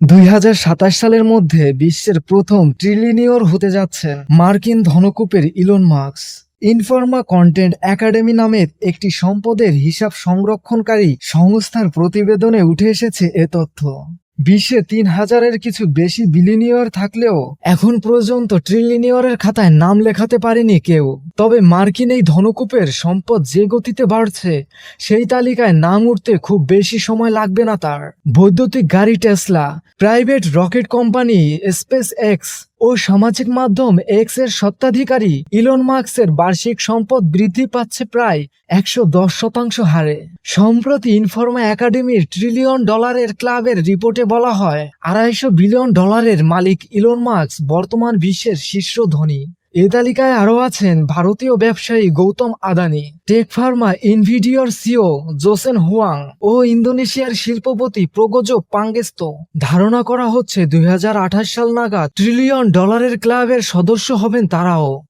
2027 সালের মধ্যে বিশ্বের প্রথম ট্রিলিয়নিয়র হতে যাচ্ছেন মার্কিন ধনকুবের ইলন মাস্ক। ইনফরমা কন্টেন্ট একাডেমি নামের একটি সম্পদের হিসাব সংরক্ষণকারী সংস্থার প্রতিবেদনে উঠে এসেছে এ তথ্য। বিশ্বে 3,000-এর কিছু বেশি বিলিয়নিয়র থাকলেও এখন পর্যন্ত ট্রিলিয়নিয়রের খাতায় নাম লেখাতে পারেনি কেউ। তবে মার্কিন এই ধনকুবের সম্পদ যে গতিতে বাড়ছে, সেই তালিকায় নাম উঠতে খুব বেশি সময় লাগবে না তার। বৈদ্যুতিক গাড়ি Tesla, private rocket company SpaceX ও সামাজিক মাধ্যম এক্স এর স্বত্বাধিকারী ইলন মাস্কের বার্ষিক সম্পদ বৃদ্ধি পাচ্ছে প্রায় 110% হারে। সম্প্রতি ইনফরমা একাডেমির $1 ট্রিলিয়ন ক্লাবের রিপোর্টে বলা হয়, $250 বিলিয়ন মালিক ইলন মাস্ক বর্তমান বিশ্বের শীর্ষ ধনী। এ তালিকায় আরও আছেন ভারতীয় ব্যবসায়ী গৌতম আদানি, টেক ফার্মা ইনভিডিওর সিও জোসেন হুয়াং ও ইন্দোনেশিয়ার শিল্পপতি প্রগজো পাঙ্গেস্তো। ধারণা করা হচ্ছে 2028 সাল নাগাদ $1 ট্রিলিয়ন ক্লাবের সদস্য হবেন তারাও।